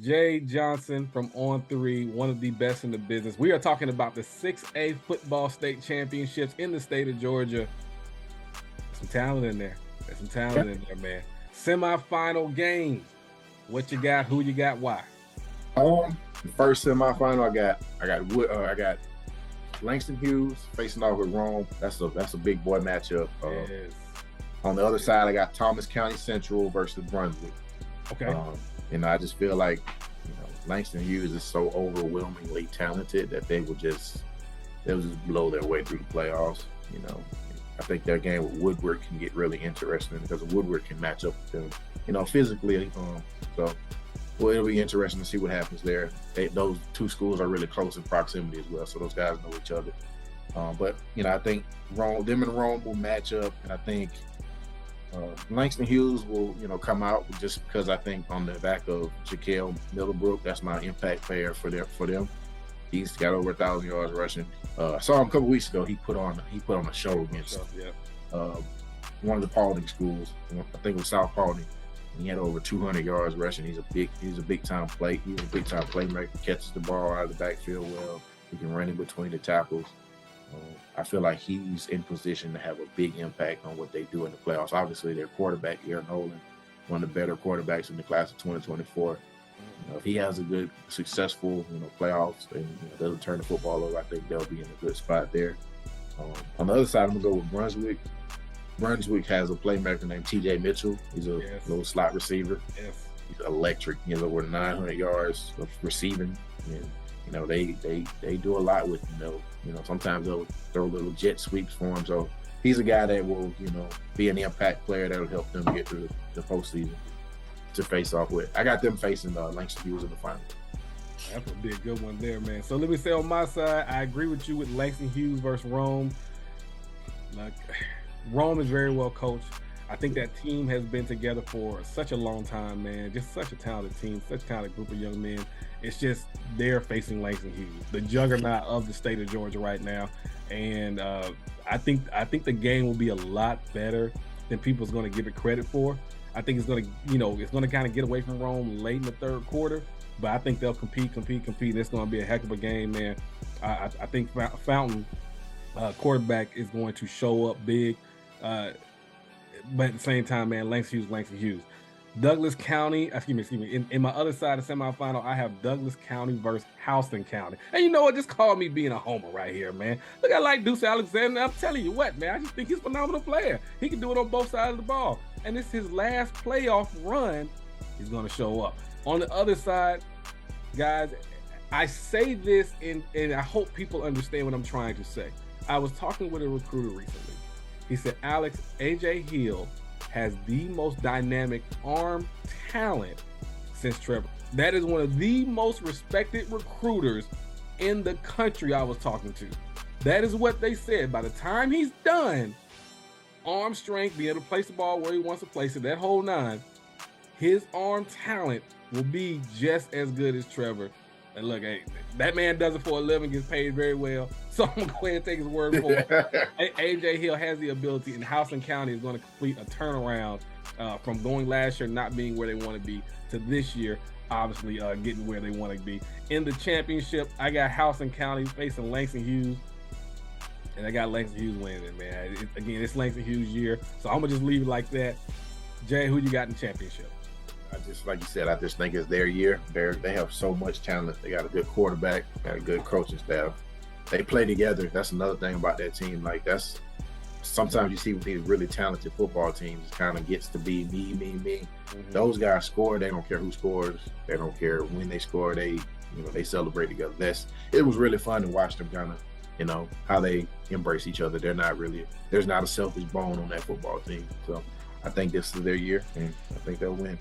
Jay Johnson from On Three, one of the best in the business. We are talking about the 6A football state championships in the state of Georgia. There's some talent in there. There's some talent in there, man. Semifinal game. What you got? Who you got? Why? The first semifinal, I got Langston Hughes facing off with Rome. That's a big boy matchup. Yes. On the other side, I got Thomas County Central versus Brunswick. Okay. I just feel like Langston Hughes is so overwhelmingly talented that they'll just blow their way through the playoffs. I think their game with Woodward can get really interesting because Woodward can match up with them, physically. It'll be interesting to see what happens there. Those two schools are really close in proximity as well, so those guys know each other. I think them and Rome will match up, and I think Langston Hughes will, come out just because I think on the back of Jaquel Middlebrook, that's my impact player for them. He's got over 1,000 yards rushing. I saw him a couple weeks ago. He put on a show against one of the Paulding schools. I think it was South Paulding. He had over 200 yards rushing. He's a big time playmaker. Catches the ball out of the backfield well. He can run in between the tackles. I feel like he's in position to have a big impact on what they do in the playoffs. Obviously, their quarterback, Aaron Nolan, one of the better quarterbacks in the class of 2024. If he has a good, successful, playoffs and doesn't turn the football over, I think they'll be in a good spot there. On the other side, I'm gonna go with Brunswick. Brunswick has a playmaker named T.J. Mitchell. He's a little slot receiver. Yes. He's electric. He has over 900 yards of receiving, and they do a lot with him. Sometimes they'll throw little jet sweeps for him. So he's a guy that will, be an impact player that'll help them get through the postseason to face off with. I got them facing Langston Hughes in the final. That would be a good one there, man. So let me say on my side, I agree with you with Langston Hughes versus Rome. Rome is very well coached. I think that team has been together for such a long time, man. Just such a talented team, such a talented group of young men. It's just they're facing Langston Hughes, the juggernaut of the state of Georgia right now. And I think the game will be a lot better than people's going to give it credit for. I think it's going to kind of get away from Rome late in the third quarter, but I think they'll compete. And it's going to be a heck of a game, man. I think Fountain quarterback is going to show up big. But at the same time, man, Langston Hughes. Douglas County, excuse me. In my other side of the semifinal, I have Douglas County versus Houston County. And you know what? Just call me being a homer right here, man. Look, I like Deuce Alexander. I'm telling you what, man. I just think he's a phenomenal player. He can do it on both sides of the ball. And it's his last playoff run. He's going to show up. On the other side, guys, I say this and I hope people understand what I'm trying to say. I was talking with a recruiter recently. He said, Alex, AJ Hill has the most dynamic arm talent since Trevor. That is one of the most respected recruiters in the country I was talking to. That is what they said. By the time he's done, arm strength, being able to place the ball where he wants to place it, that whole nine, his arm talent will be just as good as Trevor. And look, hey, that man does it for a living, gets paid very well. So I'm going to go ahead and take his word for it. AJ Hill has the ability, and Houston County is going to complete a turnaround from going last year not being where they want to be to this year, obviously getting where they want to be. In the championship, I got Houston County facing Langston Hughes, and I got Langston Hughes winning it, man. It's Langston Hughes' year, so I'm going to just leave it like that. Jay, who you got in the championship? Like you said, I just think it's their year. They have so much talent. They got a good quarterback, got a good coaching staff. They play together. That's another thing about that team. Like sometimes you see with these really talented football teams, it kind of gets to be me. Mm-hmm. Those guys score. They don't care who scores. They don't care when they score. They celebrate together. It was really fun to watch them kind of, how they embrace each other. There's not a selfish bone on that football team. So I think this is their year, and I think they'll win.